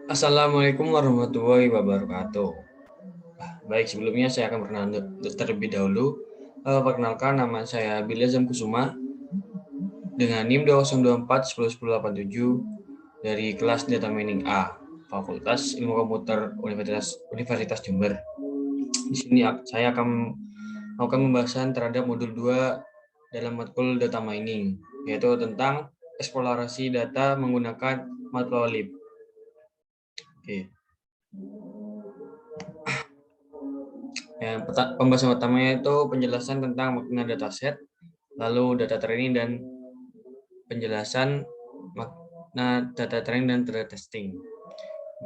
Assalamualaikum warahmatullahi wabarakatuh. Baik, sebelumnya saya akan berkenalan terlebih dahulu. Perkenalkan, nama saya Billy Azam Kusuma dengan NIM 2024 dari kelas Data Mining A, Fakultas Ilmu Komputer Universitas Jember. Di sini saya akan melakukan pembahasan terhadap modul 2 dalam matkul data mining, yaitu tentang eksplorasi data menggunakan Matplotlib. Oke. Pembahasan pertamanya itu penjelasan tentang makna dataset, lalu data training dan penjelasan makna data training dan data testing.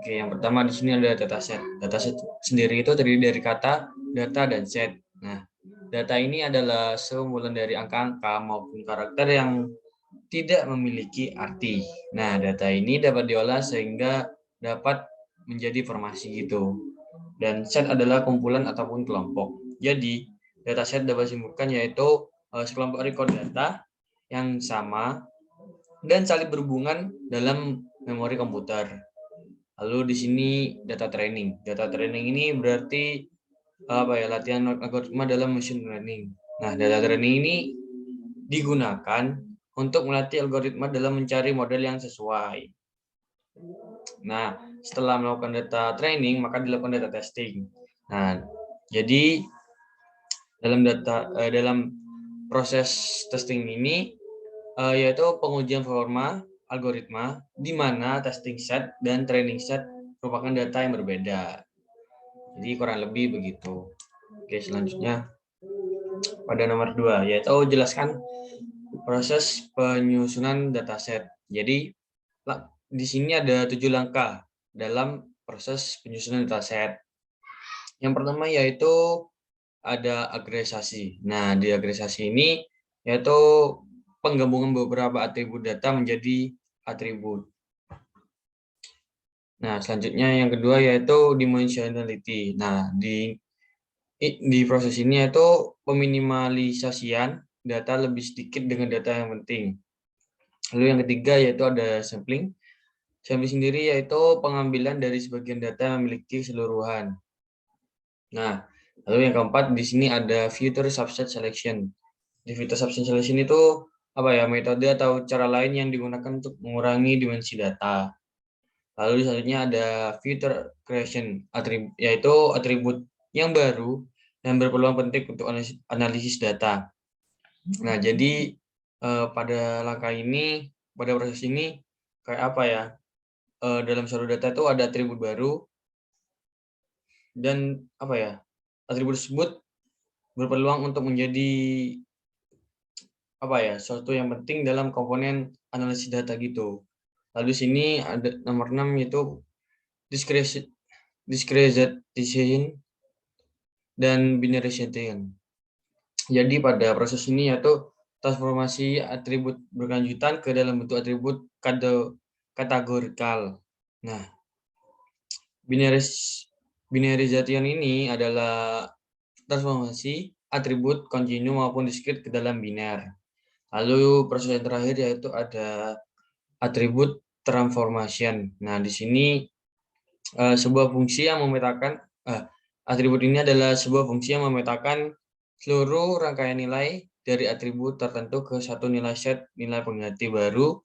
Oke, yang pertama di sini ada dataset. Dataset sendiri itu terdiri dari kata, data, dan set. Nah, data ini adalah sekumpulan dari angka-angka maupun karakter yang tidak memiliki arti. Nah, data ini dapat diolah sehingga dapat menjadi informasi gitu. Dan set adalah kumpulan ataupun kelompok. Jadi, dataset dapat disimpulkan yaitu sekelompok record data yang sama dan saling berhubungan dalam memori komputer. Lalu di sini data training. Data training ini berarti latihan algoritma dalam machine learning. Nah, data training ini digunakan untuk melatih algoritma dalam mencari model yang sesuai. Nah, setelah melakukan data training, maka dilakukan data testing. Nah, jadi dalam proses testing ini yaitu pengujian performa algoritma di mana testing set dan training set merupakan data yang berbeda. Jadi kurang lebih begitu. Oke, selanjutnya pada nomor 2 yaitu jelaskan proses penyusunan dataset. Jadi di sini ada 7 langkah dalam proses penyusunan dataset. Yang pertama yaitu ada agregasi. Nah, di agregasi ini yaitu penggabungan beberapa atribut data menjadi atribut. Nah, selanjutnya yang kedua yaitu dimensionality. Nah, di proses ini yaitu peminimalisasian data lebih sedikit dengan data yang penting. Lalu yang ketiga yaitu ada sampling. Sampling sendiri yaitu pengambilan dari sebagian data yang memiliki keseluruhan. Nah, lalu yang keempat di sini ada filter subset selection. Di filter subset selection itu metode atau cara lain yang digunakan untuk mengurangi dimensi data. Lalu selanjutnya ada filter creation, yaitu atribut yang baru dan berpeluang penting untuk analisis data. Nah, jadi pada langkah ini, pada proses ini kayak apa ya? Dalam suatu data itu ada atribut baru dan atribut tersebut berpeluang untuk menjadi suatu yang penting dalam komponen analisis data gitu. Lalu sini ada nomor 6 yaitu discretization dan binarization. Jadi pada proses ini yaitu transformasi atribut berkelanjutan ke dalam bentuk atribut kategorikal. Nah, binarization ini adalah transformasi atribut kontinu maupun diskrit ke dalam biner. Lalu proses yang terakhir yaitu ada atribut transformation. Nah, di sini sebuah fungsi yang memetakan atribut ini adalah sebuah fungsi yang memetakan seluruh rangkaian nilai dari atribut tertentu ke satu nilai set nilai pengganti baru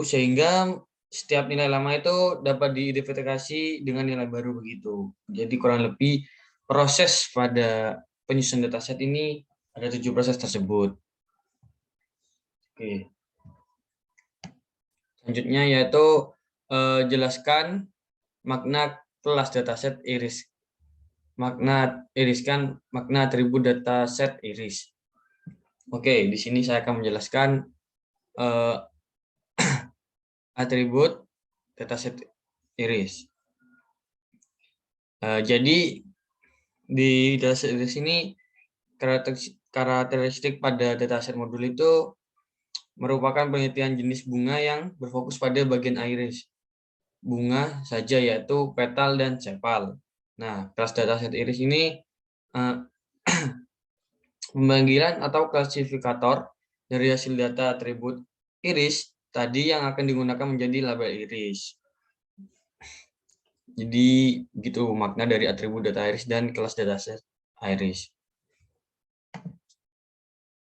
sehingga setiap nilai lama itu dapat diidentifikasi dengan nilai baru begitu. Jadi kurang lebih proses pada penyusunan dataset ini ada 7 proses tersebut. Oke. Selanjutnya yaitu jelaskan makna kelas dataset iris. Makna atribut dataset iris. Oke, di sini saya akan menjelaskan atribut dataset iris. Jadi di dataset iris ini karakteristik pada dataset modul itu merupakan penelitian jenis bunga yang berfokus pada bagian iris bunga saja yaitu petal dan sepal. Nah, kelas dataset iris ini pemanggilan atau klasifikator dari hasil data atribut iris tadi yang akan digunakan menjadi label iris. Jadi begitu makna dari atribut data iris dan kelas dataset iris.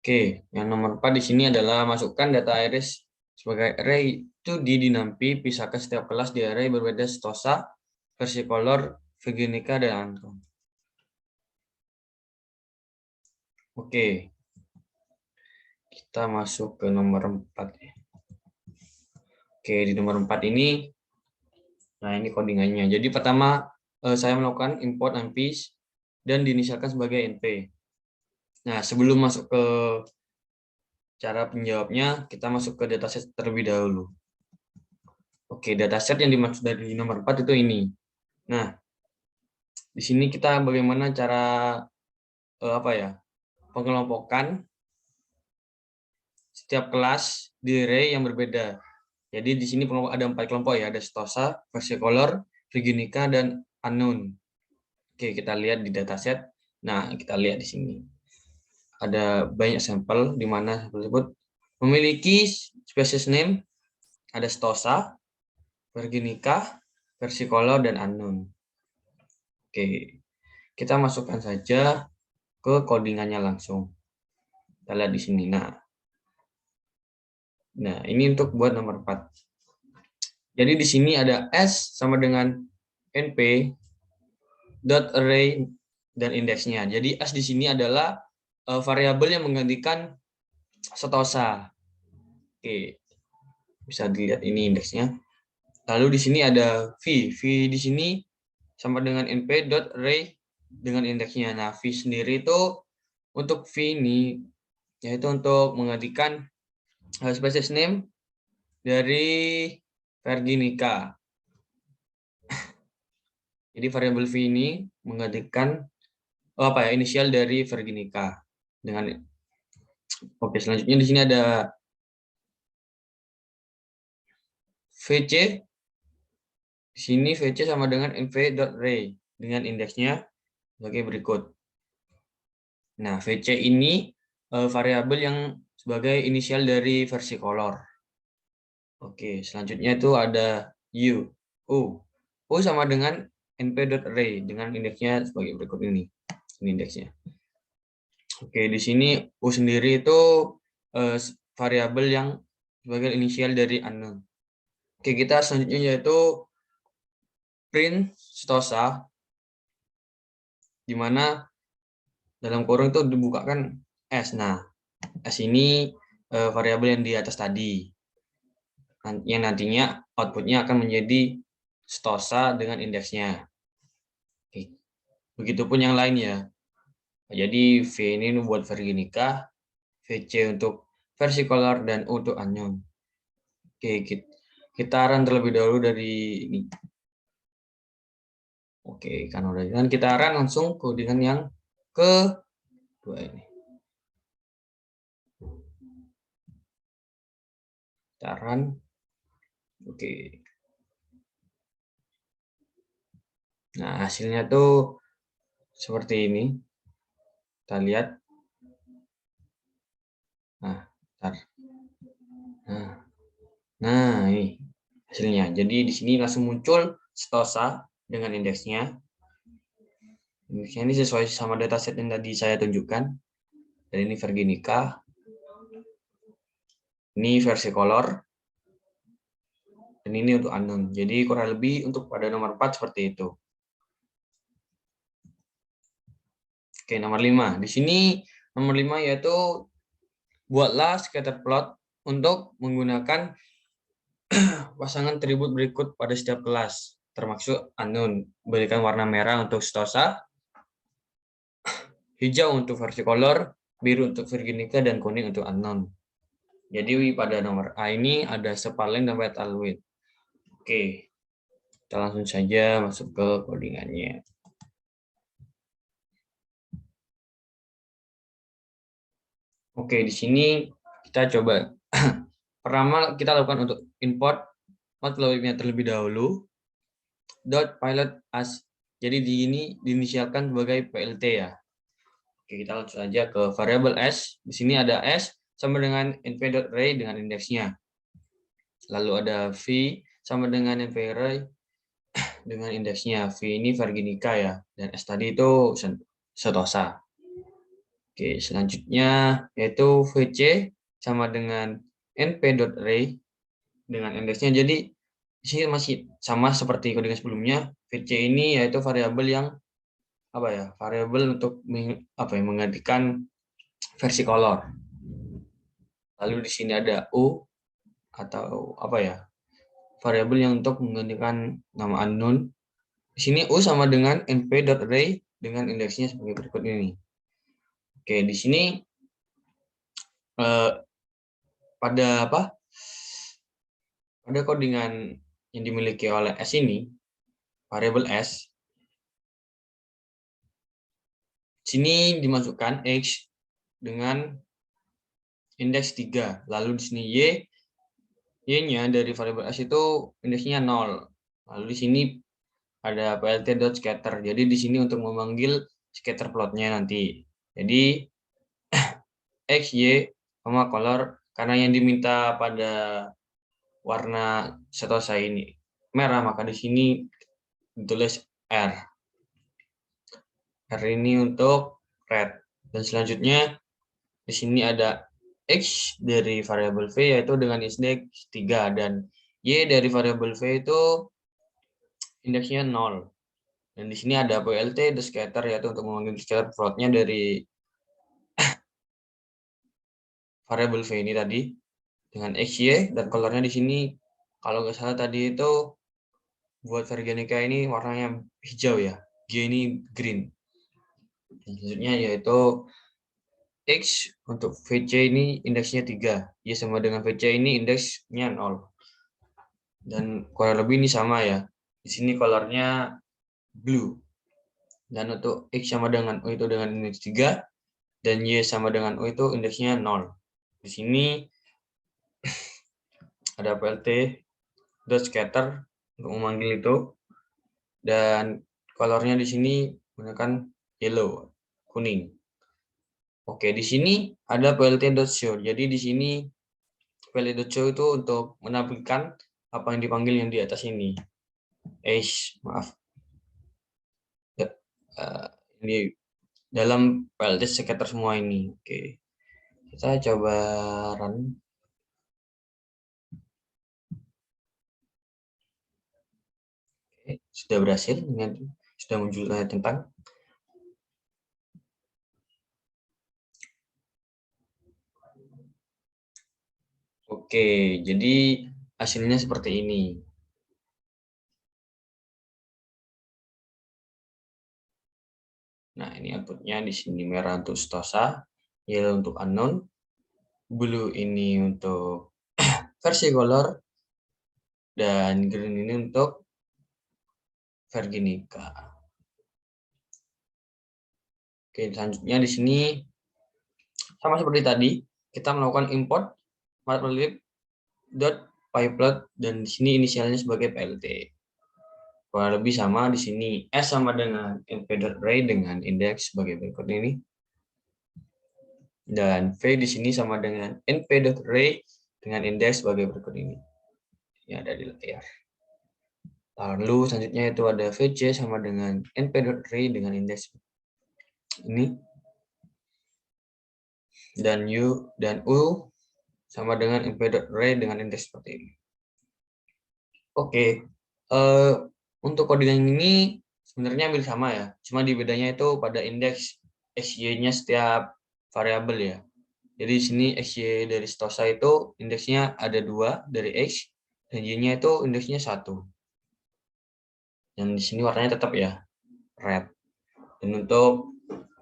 Oke, yang nomor 4 di sini adalah masukkan data iris sebagai array itu di dinampi, pisahkan setiap kelas di array berbeda stosa, versicolor, virginica, dan unknown. Oke, kita masuk ke nomor 4 ya. Oke, di nomor 4 ini, nah ini codingannya. Jadi pertama saya melakukan import npis dan diinisialkan sebagai np. Nah, sebelum masuk ke cara penjawabnya, kita masuk ke dataset terlebih dahulu. Oke, dataset yang dimaksud dari nomor 4 itu ini. Nah, di sini kita bagaimana cara pengelompokan setiap kelas di array yang berbeda. Jadi di sini ada 4 kelompok ya, ada stosa, versicolor, virginica, dan unknown. Oke, kita lihat di dataset. Nah, kita lihat di sini. Ada banyak sampel di mana sampel tersebut memiliki species name, ada stosa, virginica, versicolor, dan unknown. Oke, kita masukkan saja ke codingannya langsung. Kita lihat di sini. Nah, ini untuk buat nomor 4. Jadi di sini ada S sama dengan np dot array dan indeksnya. Jadi S di sini adalah variabel yang menggantikan stosa. Oke, bisa dilihat ini indeksnya. Lalu di sini ada v. V di sini sama dengan np dot array dengan indeksnya. Nah, v sendiri itu untuk v ini yaitu untuk menggantikan species name dari virginica. Jadi variabel v ini menggantikan inisial dari virginica dengan. Oke, selanjutnya di sini ada vc. Di sini vc sama dengan nv.ray dengan indeksnya sebagai berikut. Nah, vc ini variabel yang sebagai inisial dari versicolor. Oke, selanjutnya itu ada u. U sama dengan np.array dengan indeksnya sebagai berikut ini. Ini indeksnya. Oke, di sini u sendiri itu variabel yang sebagai inisial dari unknown. Oke, kita selanjutnya yaitu print stosa, di mana dalam kurung itu dibukakan S. Nah, S ini variabel yang di atas tadi. Yang nantinya outputnya akan menjadi stosa dengan indeksnya. Oke. Begitupun yang lain ya. Jadi V ini buat virginica, VC untuk versicolor, dan U untuk unknown. Oke, kita run terlebih dahulu dari ini. Oke, kan udah kan kita run langsung codingan yang kedua ini. Kita run. Oke. Nah, hasilnya tuh seperti ini. Kita lihat. Nah, bentar. Nah, ini hasilnya. Jadi di sini langsung muncul stosa dengan indeksnya. Indeksnya ini sesuai sama dataset yang tadi saya tunjukkan. Dan ini virginica. Ini versicolor. Dan ini untuk unknown. Jadi kurang lebih untuk pada nomor 4 seperti itu. Oke, nomor 5. Di sini nomor 5 yaitu buatlah scatter plot untuk menggunakan pasangan atribut berikut pada setiap kelas, termasuk unknown. Berikan warna merah untuk stosa, hijau untuk versicolor, biru untuk virginica, dan kuning untuk unknown. Jadi pada nomor A ini ada sepalen dan white alloy. Oke, kita langsung saja masuk ke codingannya. Oke, di sini kita coba. Pertama kita lakukan untuk import matplotlib-nya terlebih dahulu. .pilot as. Jadi di ini diinisialkan sebagai PLT ya. Oke, kita langsung saja ke variabel S. Di sini ada S sama dengan np.array dengan indeksnya. Lalu ada V sama dengan np.array dengan indeksnya. V ini Virginica ya, dan S tadi itu Setosa. Oke, selanjutnya yaitu VC sama dengan np.array dengan indeksnya. Jadi di sini masih sama seperti codingan sebelumnya. VC ini yaitu variabel yang variabel untuk menggantikan versi color. Lalu di sini ada U atau variabel yang untuk menggantikan nama unknown. Di sini U sama dengan np.array dengan indeksnya sebagai berikut ini. Oke, di sini pada pada codingan yang dimiliki oleh S ini, variabel S, sini dimasukkan X dengan indeks 3. Lalu di sini Y-nya dari variabel S itu indeksnya 0. Lalu di sini ada plt.scatter. Jadi di sini untuk memanggil scatter plotnya nanti. Jadi X, Y, color, karena yang diminta pada warna setosa ini merah, maka di sini ditulis R. R ini untuk red. Dan selanjutnya di sini ada X dari variabel V yaitu dengan indeks 3 dan Y dari variabel V itu indeksnya 0. Dan di sini ada plt the scatter yaitu untuk memanggil scatter plotnya dari variabel V ini tadi dengan XY, dan colornya di sini kalau nggak salah tadi itu buat Virginica ini warnanya hijau ya, G ini green. Selanjutnya yaitu X untuk VC ini indeksnya 3, Y sama dengan VC ini indeksnya 0. Dan kurang lebih ini sama ya, di sini colornya blue. Dan untuk X sama dengan U itu dengan indeks 3, dan Y sama dengan U itu indeksnya 0. Di sini ada plt.scatter untuk memanggil itu, dan colornya di sini menggunakan yellow, kuning. Oke, di sini ada plt.show. Jadi di sini plt.show itu untuk menampilkan apa yang dipanggil yang di atas ini. Maaf. Ini dalam plt scatter semua ini. Oke. Kita coba run. Oke, sudah berhasil dengan sudah muncul tentang. Oke, jadi hasilnya seperti ini. Nah, ini outputnya di sini merah untuk Stosa, yellow untuk unknown, blue ini untuk versi color, dan green ini untuk Virginica. Oke, selanjutnya di sini sama seperti tadi, kita melakukan import matplotlib.pyplot dan di sini inisialnya sebagai plt. Kurang lebih sama di sini S sama dengan np.array dengan indeks sebagai berikut ini. Dan V di sini sama dengan np.array dengan indeks sebagai berikut ini. Ini ada di layar. Lalu selanjutnya itu ada VC sama dengan np.array dengan indeks ini. Dan U dan U sama dengan np.array dengan indeks seperti ini. Oke, untuk codingan ini sebenarnya hampir sama ya, cuma di bedanya itu pada indeks XY-nya setiap variabel ya. Jadi di sini XY dari Stosa itu indeksnya ada 2 dari X, dan Y-nya itu indeksnya 1. Dan di sini warnanya tetap ya, red. Dan untuk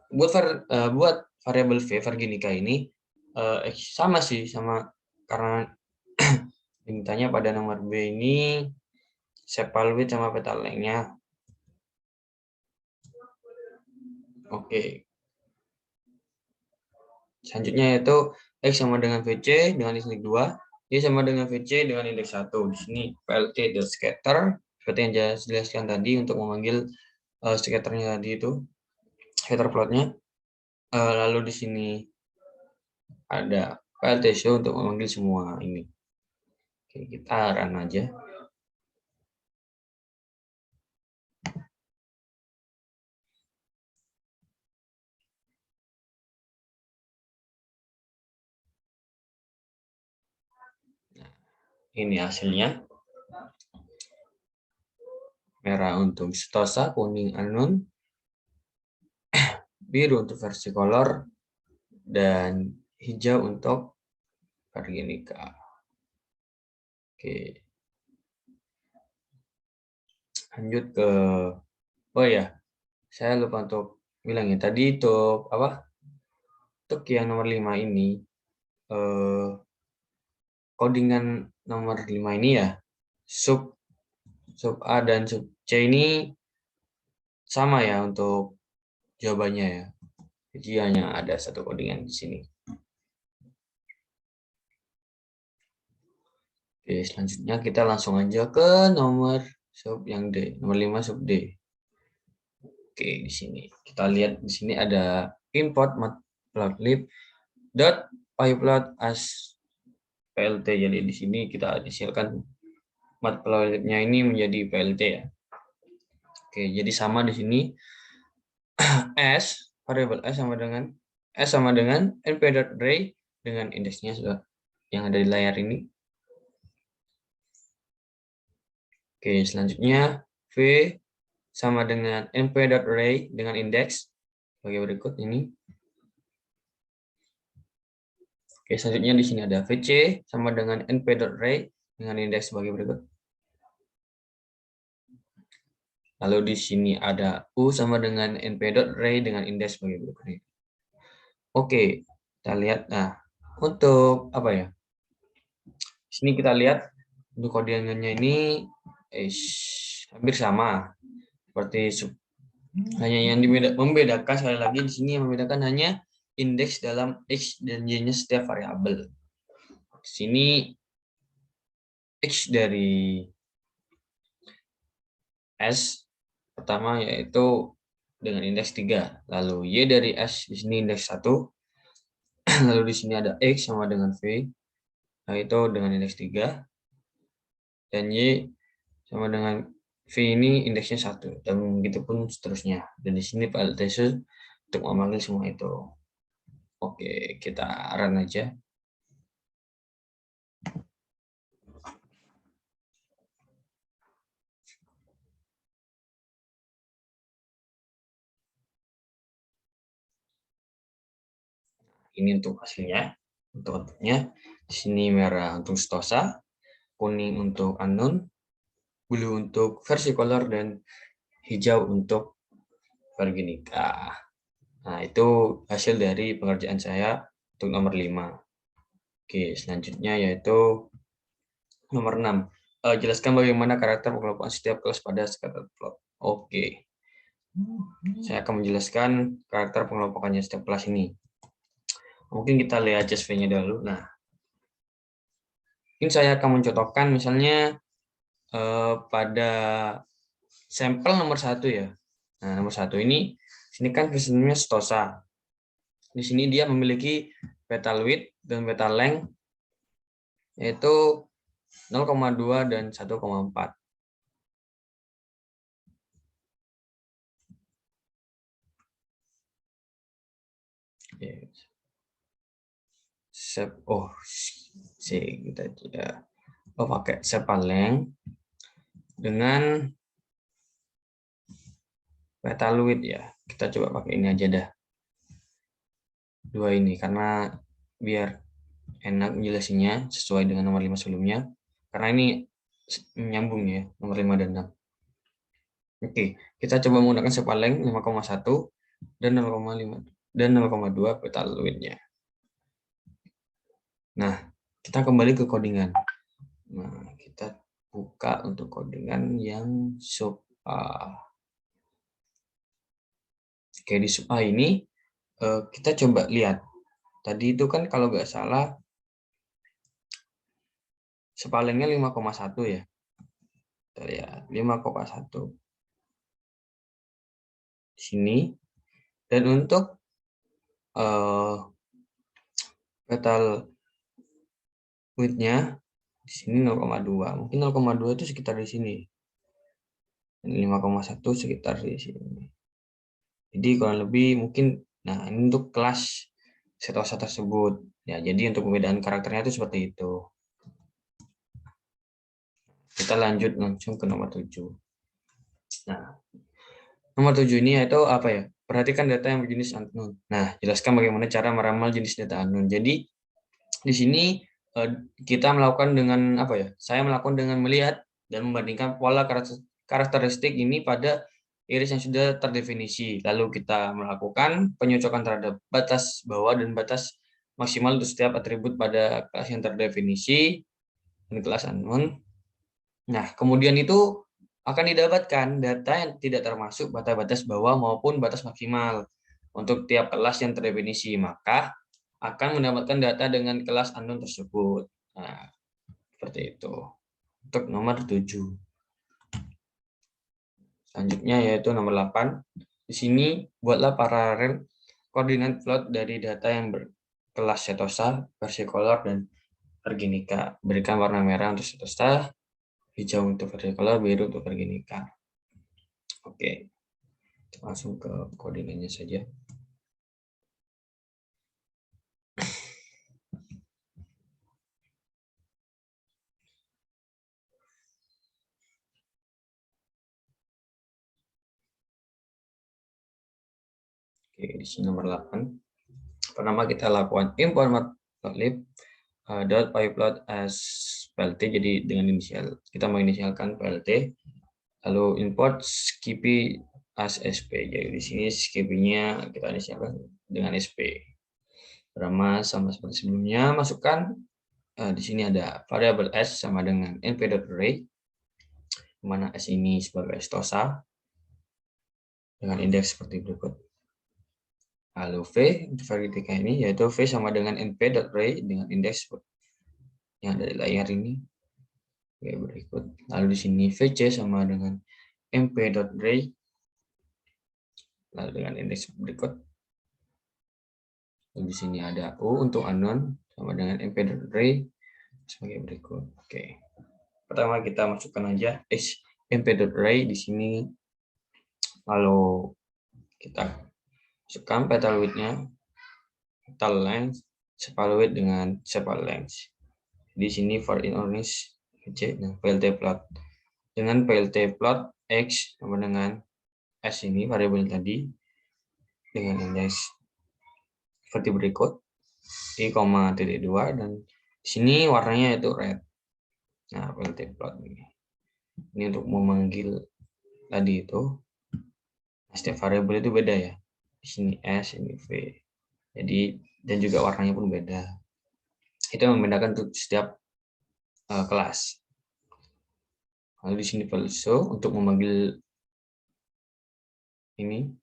buat variabel V, Virginica ini sama sih, sama karena dimintanya pada nomor B ini sepal width sama petal length-nya. Oke. Selanjutnya yaitu X sama dengan VC dengan indeks 2, Y sama dengan VC dengan indeks 1. Di sini plt.scatter seperti yang saya jelaskan tadi untuk memanggil scatternya tadi itu, scatter plotnya. Lalu di sini ada plt.show untuk memanggil semua ini. Oke, kita run aja. Ini hasilnya. Merah untuk Stosa, kuning Unknown, biru untuk Versicolor, dan hijau untuk Virginica. Oke. Lanjut ke, oh ya, saya lupa untuk bilang ya, tadi untuk apa? Untuk yang nomor 5 ini, codingan nomor 5 ini ya, sub A dan sub C ini sama ya untuk jawabannya ya. Jadi hanya ada satu codingan di sini. Oke, selanjutnya kita langsung aja ke nomor sub yang D, nomor 5 sub D. Oke, di sini kita lihat di sini ada import matplotlib dot pyplot as plt. Jadi di sini kita hasilkan matplotlibnya ini menjadi plt ya. Oke, jadi sama di sini s variabel s sama dengan np.array dengan indeksnya sudah yang ada di layar ini. Oke, selanjutnya v sama dengan np.array dengan indeks sebagai berikut ini. Oke, selanjutnya di sini ada vc sama dengan np.array dengan indeks sebagai berikut. Lalu di sini ada u sama dengan np.array dengan indeks sebagai berikut. Oke, kita lihat. Nah, untuk apa ya? Di sini kita lihat untuk kodiannya ini hampir sama seperti hanya yang membedakan sekali lagi di sini yang membedakan hanya indeks dalam x dan y-nya setiap variabel. Di sini x dari s pertama yaitu dengan indeks 3, lalu y dari s di sini indeks 1, lalu di sini ada x sama dengan v yaitu dengan indeks 3, dan y sama dengan v ini indeksnya 1, dan begitu pun seterusnya. Dan di sini PLTS untuk memanggil semua itu. Oke, kita run aja. Ini untuk hasilnya. Untuk outputnya, di sini merah untuk Stosa, kuning untuk Unknown, blue untuk Versicolor, dan hijau untuk Virginica. Nah, itu hasil dari pengerjaan saya untuk nomor 5. Oke, selanjutnya yaitu nomor 6. Jelaskan bagaimana karakter pengelompokan setiap kelas pada scatterplot. Oke. Saya akan menjelaskan karakter pengelompokannya setiap kelas ini. Mungkin kita lihat CSV-nya dulu. Nah, mungkin saya akan mencontohkan misalnya pada sampel nomor 1 ya. Nah, nomor 1 ini, sini kan sistemnya Stosa. Di sini dia memiliki petal width dan petal length yaitu 0,2 dan 1,4. Oh, kita pakai sepal length dengan petal width ya. Kita coba pakai ini aja dah. Dua ini karena biar enak menjelasinya sesuai dengan nomor 5 sebelumnya. Karena ini menyambung ya, nomor 5 dan 6. Oke, kita coba menggunakan sepal length 5,1 dan 0,5 dan 0,2 petal width-nya. Nah, kita kembali ke codingan. Nah, kita buka untuk codingan yang sub A. Oke, di sub A ini kita coba lihat. Tadi itu kan kalau nggak salah sepalengnya 5,1 ya. Kita lihat 5,1 di sini. Dan untuk petal width-nya di sini 0,2. Mungkin 0,2 itu sekitar di sini. 5,1 sekitar di sini. Jadi kurang lebih mungkin, nah ini untuk kelas Setosa tersebut. Ya, jadi untuk pembedaan karakternya itu seperti itu. Kita lanjut langsung ke nomor 7. Nah, nomor 7 ini yaitu apa ya? Perhatikan data yang berjenis unknown. Nah, jelaskan bagaimana cara meramal jenis data unknown. Jadi, di sini kita melakukan dengan apa ya? Saya melakukan dengan melihat dan membandingkan pola karakteristik ini pada iris yang sudah terdefinisi. Lalu kita melakukan penyocokan terhadap batas bawah dan batas maksimal untuk setiap atribut pada kelas yang terdefinisi dan kelas unknown. Nah, kemudian itu akan didapatkan data yang tidak termasuk batas bawah maupun batas maksimal untuk tiap kelas yang terdefinisi. Maka akan mendapatkan data dengan kelas unknown tersebut. Nah, seperti itu. Untuk nomor 7. Selanjutnya yaitu nomor 8. Di sini buatlah paralel koordinat plot dari data yang berkelas setosa, versicolor, dan virginica. Berikan warna merah untuk setosa, hijau untuk versicolor, biru untuk virginica. Oke, langsung ke koordinatnya saja. Oke, di sini nomor 8. Pertama kita lakukan import matplotlib dot pyplot as plt, jadi dengan inisial kita menginisialkan plt, lalu import skippy as sp. Jadi di sini skippy-nya kita inisialkan dengan sp. Pertama sama seperti sebelumnya, masukkan di sini ada variabel s sama dengan np.array, mana s ini sebagai stosa dengan indeks seperti berikut. Lalu v untuk variabel ini yaitu v sama dengan np.array dengan indeks yang ada di layar ini. Oke, berikut. Lalu di sini vc sama dengan mp.array lalu dengan indeks berikut. Lalu di sini ada u untuk unknown sama dengan mp.array sebagai berikut. Oke. Pertama kita masukkan aja mp.array di sini. Lalu kita masukkan petal width-nya, petal length, sepal width dengan sepal length. Di sini for in orange nah, plt plot. Dengan plt plot x sama dengan s ini variabel tadi dengan indeks seperti berikut i,2 dan di sini warnanya itu red. Nah, plt plot ini untuk memanggil tadi itu. Setiap variabel itu beda ya. Di sini s, ini v. Jadi dan juga warnanya pun beda. Itu yang membedakan untuk setiap kelas. Lalu di sini also untuk memanggil ini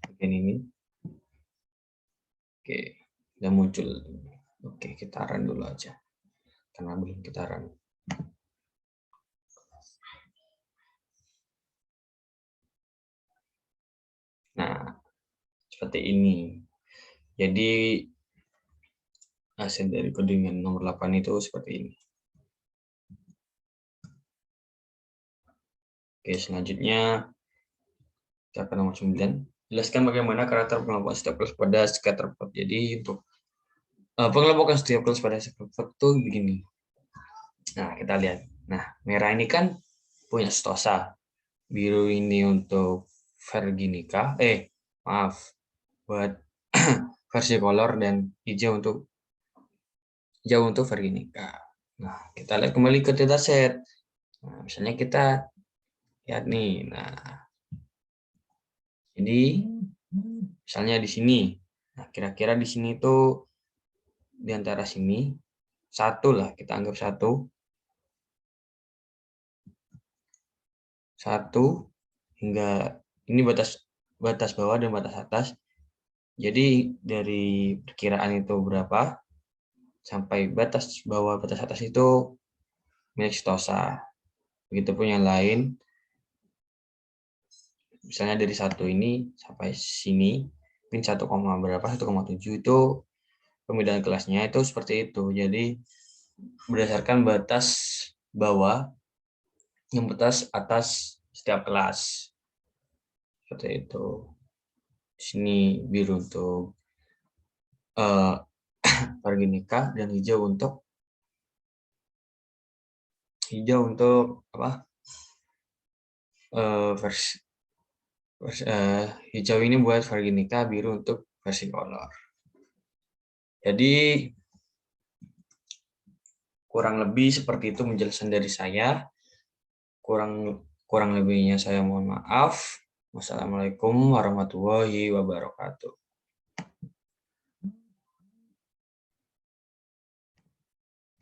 bagian ini. Oke, udah muncul. Oke, kita run dulu aja karena belum kita run. Nah, seperti ini. Jadi hasil dari codingan nomor 8 itu seperti ini. Oke, selanjutnya kita ke nomor 9. Jelaskan bagaimana karakter pengelompokan setiap kelas pada scatterplot. Jadi untuk pengelompokan setiap kelas pada scatterplot itu begini. Nah, kita lihat. Nah, merah ini kan punya stosa. Biru ini untuk virginica. Maaf. Buat versicolor dan hijau untuk virginica. Nah, kita lihat kembali ke dataset. Nah, misalnya kita lihat nih. Nah, jadi misalnya di sini. Nah, kira-kira di sini tuh di antara sini satu lah, kita anggap satu hingga ini batas bawah dan batas atas. Jadi dari perkiraan itu berapa sampai batas bawah batas atas itu milik stosa. Begitupun yang lain. Misalnya dari satu ini sampai sini mungkin 1, berapa 1,7 itu pembedaan kelasnya itu seperti itu. Jadi berdasarkan batas bawah yang batas atas setiap kelas. Seperti itu. Di sini biru untuk virginica dan hijau untuk hijau untuk versi hijau ini buat Virginica, biru untuk versicolor. Jadi kurang lebih seperti itu penjelasan dari saya. Kurang lebihnya saya mohon maaf. Wassalamualaikum warahmatullahi wabarakatuh.